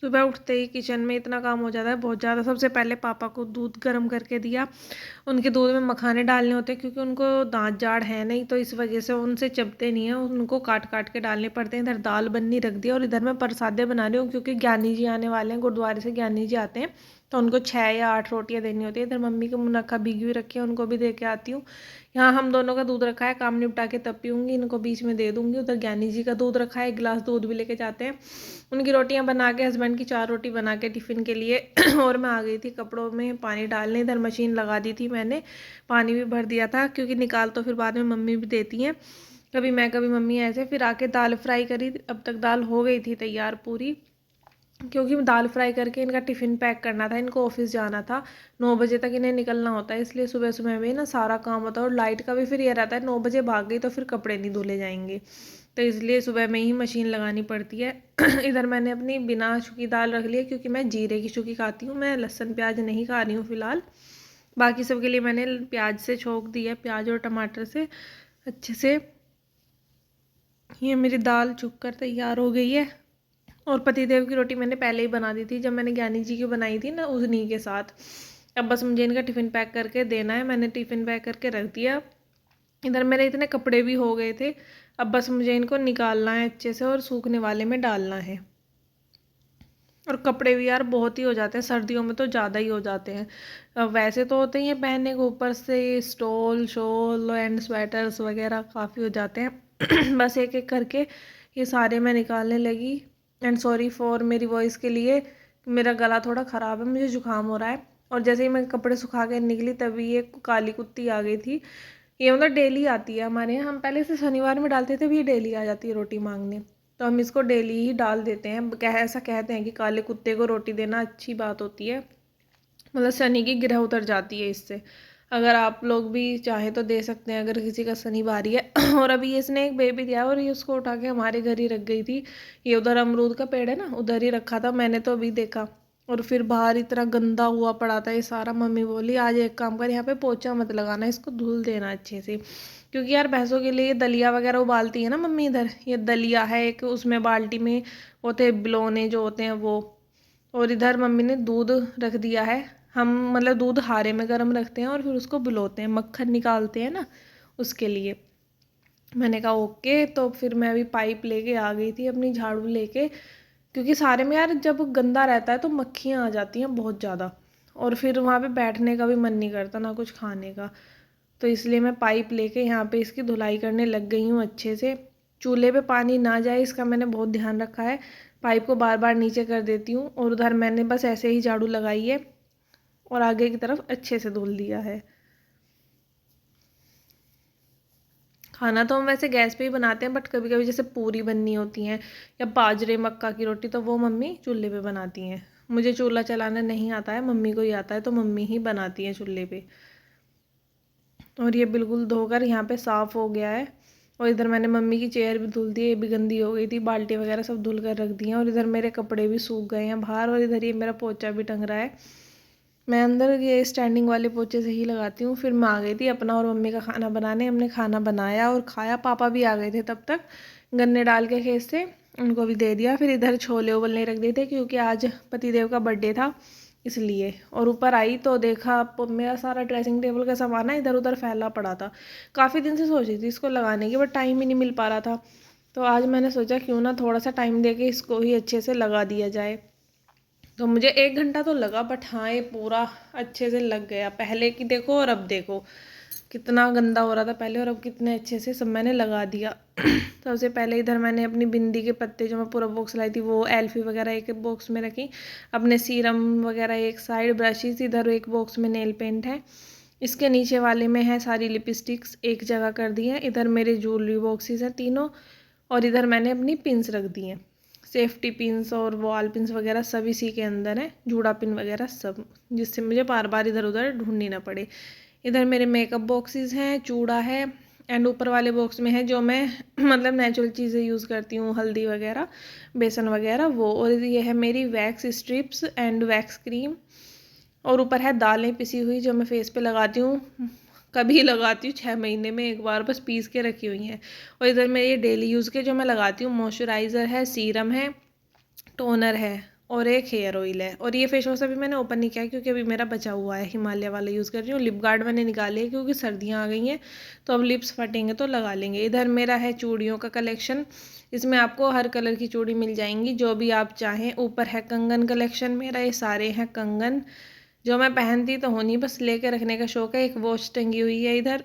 सुबह उठते ही किचन में इतना काम हो जाता है बहुत ज़्यादा। सबसे पहले पापा को दूध गर्म करके दिया। उनके दूध में मखाने डालने होते हैं क्योंकि उनको दांत जाड़ है नहीं, तो इस वजह से उनसे चबते नहीं है, उनको काट काट के डालने पड़ते हैं। इधर दाल बननी रख दी और इधर मैं प्रसादे बना रही हूँ क्योंकि ज्ञानी जी आने वाले हैं, गुरुद्वारे से ज्ञानी जी आते हैं, तो उनको 6 या 8 रोटियाँ देनी होती है। इधर मम्मी की मुनक्का भीगी हुई रखी है, उनको भी दे के आती हूँ। यहाँ हम दोनों का दूध रखा है, काम निपटा के तब पीऊँगी, इनको बीच में दे दूँगी। उधर ज्ञानी जी का दूध रखा है, 1 गिलास दूध भी लेके जाते हैं। उनकी रोटियां बना के, हस्बैंड की 4 रोटी बना के टिफ़िन के लिए और मैं आ गई थी कपड़ों में पानी डालने। इधर मशीन लगा दी थी मैंने, पानी भी भर दिया था क्योंकि निकाल तो फिर बाद में मम्मी भी देती हैं, कभी मैं कभी मम्मी ऐसे। फिर आके दाल फ्राई करी, अब तक दाल हो गई थी तैयार पूरी, क्योंकि दाल फ्राई करके इनका टिफ़िन पैक करना था, इनको ऑफिस जाना था, 9 बजे तक इन्हें निकलना होता है, इसलिए सुबह सुबह में ना सारा काम होता है। और लाइट का भी फिर ये रहता है, 9 बजे भाग गई तो फिर कपड़े नहीं धुले जाएंगे, तो इसलिए सुबह में ही मशीन लगानी पड़ती है। इधर मैंने अपनी बिना छुकी दाल रख ली है क्योंकि मैं जीरे की छुकी खाती हूँ, मैं लहसुन प्याज नहीं खा रही हूँ फ़िलहाल। बाकी सबके लिए मैंने प्याज से छोंक दिया, प्याज और टमाटर से अच्छे से। ये मेरी दाल छुक कर तैयार हो गई है। और पतिदेव की रोटी मैंने पहले ही बना दी थी, जब मैंने ज्ञानी जी की बनाई थी ना उन्हीं के साथ। अब बस मुझे इनका टिफ़िन पैक करके देना है, मैंने टिफ़िन पैक करके रख दिया। इधर मेरे इतने कपड़े भी हो गए थे, अब बस मुझे इनको निकालना है अच्छे से और सूखने वाले में डालना है। और कपड़े भी यार बहुत ही हो जाते हैं, सर्दियों में तो ज़्यादा ही हो जाते हैं। वैसे तो होते ही हैं पहनने के, ऊपर से स्टोल शॉल एंड स्वेटर्स वगैरह काफ़ी हो जाते हैं। बस एक एक करके ये सारे मैं निकालने लगी। एंड सॉरी फॉर मेरी वॉइस के लिए, मेरा गला थोड़ा ख़राब है, मुझे जुकाम हो रहा है। और जैसे ही मैं कपड़े सुखा के निकली तभी ये काली कुत्ती आ गई थी। ये मतलब डेली आती है हमारे यहाँ, हम पहले से शनिवार में डालते थे, अभी ये डेली आ जाती है रोटी मांगने, तो हम इसको डेली ही डाल देते हैं। ऐसा कहते हैं कि काले कुत्ते को रोटी देना अच्छी बात होती है, मतलब शनि की ग्रह उतर जाती है इससे। अगर आप लोग भी चाहे तो दे सकते हैं अगर किसी का शनि भारी है। और अभी इसने एक बेबी दिया और ये उसको उठा के हमारे घर ही रख गई थी। ये उधर अमरूद का पेड़ है ना, उधर ही रखा था, मैंने तो अभी देखा। और फिर बाहर इतना गंदा हुआ पड़ा था ये सारा। मम्मी बोली आज एक काम कर, यहाँ पे पोछा मत लगाना, इसको धुल देना अच्छे से, क्योंकि यार भैंसों के लिए दलिया वगैरह उबालती है ना मम्मी। इधर ये दलिया है एक, उसमें बाल्टी में होते बिलोने जो होते हैं वो। और इधर मम्मी ने दूध रख दिया है, हम मतलब दूध हारे में गर्म रखते हैं और फिर उसको बुलोते हैं, मक्खन निकालते हैं ना उसके लिए। मैंने कहा ओके, तो फिर मैं अभी पाइप लेके आ गई थी अपनी झाड़ू लेके, क्योंकि सारे में यार जब गंदा रहता है तो मक्खियाँ आ जाती हैं बहुत ज़्यादा, और फिर वहाँ पे बैठने का भी मन नहीं करता ना कुछ खाने का। तो इसलिए मैं पाइप लेके यहाँ पे इसकी धुलाई करने लग गई हूँ अच्छे से। चूल्हे पे पानी ना जाए इसका मैंने बहुत ध्यान रखा है, पाइप को बार बार नीचे कर देती हूँ। और उधर मैंने बस ऐसे ही झाड़ू लगाई है और आगे की तरफ अच्छे से धुल दिया है। खाना तो हम वैसे गैस पे ही बनाते हैं, बट कभी कभी जैसे पूरी बननी होती हैं या बाजरे मक्का की रोटी, तो वो मम्मी चूल्हे पे बनाती हैं। मुझे चूल्हा चलाना नहीं आता है, मम्मी को ही आता है, तो मम्मी ही बनाती हैं चूल्हे पे। और ये बिल्कुल धोकर यहाँ पे साफ़ हो गया है। और इधर मैंने मम्मी की चेयर भी धुल दी है, ये भी गंदी हो गई थी, बाल्टी वगैरह सब धुल कर रख दी हैं। और इधर मेरे कपड़े भी सूख गए हैं बाहर, और इधर ये मेरा पोछा भी टंग रहा है। मैं अंदर ये स्टैंडिंग वाले पोछे से ही लगाती हूँ। फिर मैं आ गई थी अपना और मम्मी का खाना बनाने, हमने खाना बनाया और खाया। पापा भी आ गए थे तब तक, गन्ने डाल के खेत से, उनको भी दे दिया। फिर इधर छोले उबलने रख दिए थे क्योंकि आज पतिदेव का बर्थडे था इसलिए। और ऊपर आई तो देखा मेरा सारा ड्रेसिंग टेबल का सामान ना इधर उधर फैला पड़ा था। काफ़ी दिन से सोच रही थी इसको लगाने की, बट टाइम ही नहीं मिल पा रहा था। तो आज मैंने सोचा क्यों ना थोड़ा सा टाइम दे के इसको ही अच्छे से लगा दिया जाए। तो मुझे 1 घंटा तो लगा, बट हाँ ये पूरा अच्छे से लग गया। पहले की देखो और अब देखो, कितना गंदा हो रहा था पहले और अब कितने अच्छे से सब मैंने लगा दिया। सबसे पहले इधर मैंने अपनी बिंदी के पत्ते जो मैं पूरा बॉक्स लाई थी वो एल्फी वगैरह एक बॉक्स में रखी, अपने सीरम वगैरह एक साइड, ब्रशेस इधर एक बॉक्स में, नेल पेंट है इसके नीचे वाले में है, सारी लिपस्टिक्स एक जगह कर दी हैं। इधर मेरे ज्वेलरी बॉक्सेस हैं तीनों, और इधर मैंने अपनी पिन्स रख दी हैं, सेफ्टी पिन्स और वॉल पिन्स वगैरह सब इसी के अंदर है, जूड़ा पिन वगैरह सब, जिससे मुझे बार बार इधर उधर ढूंढनी ना पड़े। इधर मेरे मेकअप बॉक्सेस हैं, चूड़ा है, एंड ऊपर वाले बॉक्स में है जो मैं मतलब नेचुरल चीज़ें यूज़ करती हूँ, हल्दी वगैरह, बेसन वगैरह वो। और ये है मेरी wax strips and wax cream. और ऊपर है दालें पिसी हुई जो मैं फेस पे लगाती हूँ, कभी लगाती हूँ 6 महीने में एक बार, बस पीस के रखी हुई हैं। और इधर मेरे ये डेली यूज़ के जो मैं लगाती हूँ, मॉइस्चराइज़र है, सीरम है, टोनर है, और एक हेयर ऑयल है। और ये फेस वॉश अभी मैंने ओपन नहीं किया क्योंकि अभी मेरा बचा हुआ है, हिमालय वाला यूज़ कर रही हूँ। लिप गार्ड मैंने निकाली है क्योंकि सर्दियाँ आ गई हैं तो अब लिप्स फटेंगे तो लगा लेंगे। इधर मेरा है चूड़ियों का कलेक्शन, इसमें आपको हर कलर की चूड़ी मिल जाएंगी जो भी आप चाहें। ऊपर है कंगन कलेक्शन मेरा, ये सारे हैं कंगन जो मैं पहनती तो हूँ नहीं, बस लेके रखने का शौक है। एक वॉच टंगी हुई है इधर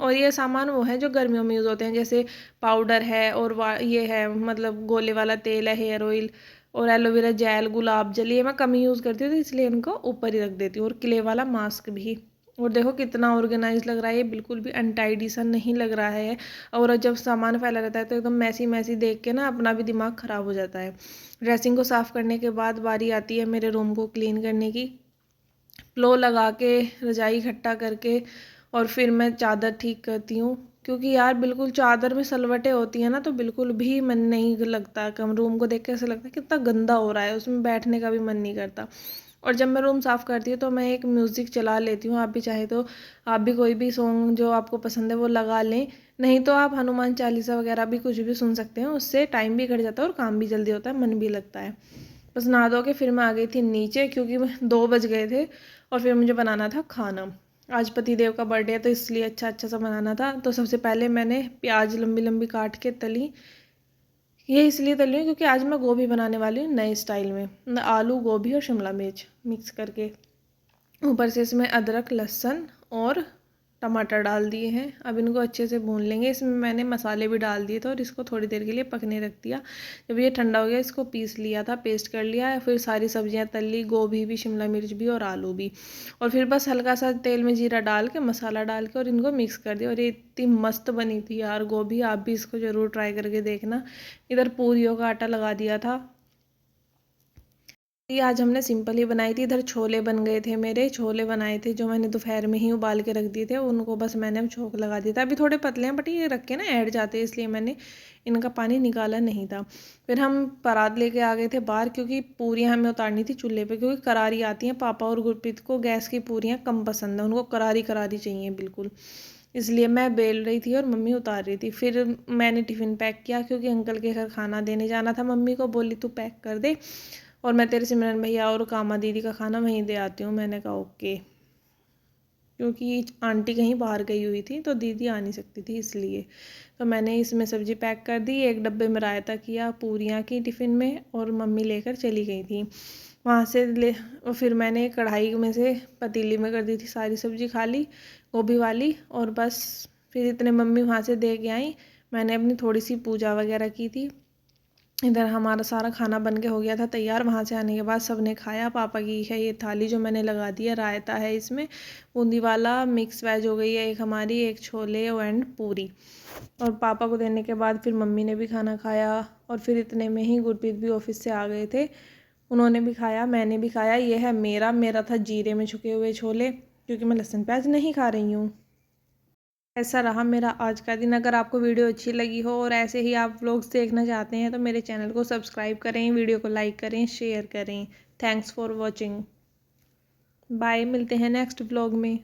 और ये सामान वो है जो गर्मियों में यूज़ होते हैं, जैसे पाउडर है और ये है मतलब गोले वाला तेल है, हेयर ऑयल और एलोवेरा जेल, गुलाब जल, ये मैं कम ही यूज़ करती हूँ तो इसलिए इनको ऊपर ही रख देती हूँ। और क्ले वाला मास्क भी। और देखो कितना ऑर्गेनाइज लग रहा है, ये बिल्कुल भी अनटाइडी सा नहीं लग रहा है। और जब सामान फैला रहता है तो एकदम मैसी मैसी देख के ना अपना भी दिमाग ख़राब हो जाता है। ड्रेसिंग को साफ़ करने के बाद बारी आती है मेरे रूम को क्लीन करने की। प्लो लगा के, रजाई इकट्ठा करके और फिर मैं चादर ठीक करती हूँ क्योंकि यार बिल्कुल चादर में सलवटें होती हैं ना तो बिल्कुल भी मन नहीं लगता। कम रूम को देख के ऐसा लगता है कितना गंदा हो रहा है, उसमें बैठने का भी मन नहीं करता। और जब मैं रूम साफ़ करती हूँ तो मैं एक म्यूज़िक चला लेती हूँ। आप भी चाहे तो आप भी कोई भी सॉन्ग जो आपको पसंद है वो लगा लें, नहीं तो आप हनुमान चालीसा वगैरह भी कुछ भी सुन सकते हैं। उससे टाइम भी कट जाता है और काम भी जल्दी होता है, मन भी लगता है। बस नहा धो के फिर मैं आ गई थी नीचे क्योंकि 2 बज गए थे और फिर मुझे बनाना था खाना। आज पतिदेव का बर्थडे है तो इसलिए अच्छा अच्छा सा बनाना था। तो सबसे पहले मैंने प्याज लंबी लंबी काट के तली। ये इसलिए तली हूँ क्योंकि आज मैं गोभी बनाने वाली हूँ नए स्टाइल में, आलू गोभी और शिमला मिर्च मिक्स करके। ऊपर से इसमें अदरक लहसुन और टमाटर डाल दिए हैं। अब इनको अच्छे से भून लेंगे। इसमें मैंने मसाले भी डाल दिए थे और इसको थोड़ी देर के लिए पकने रख दिया। जब ये ठंडा हो गया इसको पीस लिया था, पेस्ट कर लिया है। फिर सारी सब्जियां तल ली, गोभी भी, शिमला मिर्च भी और आलू भी। और फिर बस हल्का सा तेल में जीरा डाल के, मसाला डाल के और इनको मिक्स कर दिया। और ये इतनी मस्त बनी थी यार गोभी, आप भी इसको ज़रूर ट्राई करके देखना। इधर पूरियों का आटा लगा दिया था। ये आज हमने सिंपल ही बनाई थी। इधर छोले बन गए थे, मेरे छोले बनाए थे जो मैंने दोपहर में ही उबाल के रख दिए थे, उनको बस मैंने अब छोंक लगा दिया था। अभी थोड़े पतले हैं बट ये रख के ना ऐड जाते हैं इसलिए मैंने इनका पानी निकाला नहीं था। फिर हम परात लेके आ गए थे बाहर क्योंकि पूरियाँ हमें उतारनी थी चूल्हे पे क्योंकि करारी आती हैं। पापा और गुरप्रीत को गैस की पूरियाँ कम पसंद है, उनको करारी करारी चाहिए बिल्कुल। इसलिए मैं बेल रही थी और मम्मी उतार रही थी। फिर मैंने टिफ़िन पैक किया क्योंकि अंकल के घर खाना देने जाना था। मम्मी को बोली तू पैक कर दे और मैं तेरे सिमरन भैया और कामा दीदी का खाना वहीं दे आती हूँ। मैंने कहा ओके, क्योंकि आंटी कहीं बाहर गई हुई थी तो दीदी आ नहीं सकती थी इसलिए। तो मैंने इसमें सब्ज़ी पैक कर दी, एक डब्बे में रायता किया, पूरियाँ की टिफ़िन में और मम्मी लेकर चली गई थी वहाँ से ले। और फिर मैंने कढ़ाई में से पतीली में कर दी थी सारी सब्ज़ी खाली गोभी वाली और बस। फिर इतने मम्मी वहाँ से दे के आई, मैंने अपनी थोड़ी सी पूजा वगैरह की थी। इधर हमारा सारा खाना बन के हो गया था तैयार। वहाँ से आने के बाद सबने खाया। पापा की है ये थाली जो मैंने लगा दी है, रायता है इसमें, बूंदी वाला, मिक्स वेज हो गई है एक हमारी, एक छोले एंड पूरी। और पापा को देने के बाद फिर मम्मी ने भी खाना खाया और फिर इतने में ही गुरप्रीत भी ऑफिस से आ गए थे, उन्होंने भी खाया, मैंने भी खाया। ये है मेरा था जीरे में छुके हुए छोले क्योंकि मैं लहसुन प्याज नहीं खा रही हूँ। ऐसा रहा मेरा आज का दिन। अगर आपको वीडियो अच्छी लगी हो और ऐसे ही आप व्लॉग्स देखना चाहते हैं तो मेरे चैनल को सब्सक्राइब करें, वीडियो को लाइक करें, शेयर करें। Thanks for watching. बाय, मिलते हैं नेक्स्ट व्लॉग में।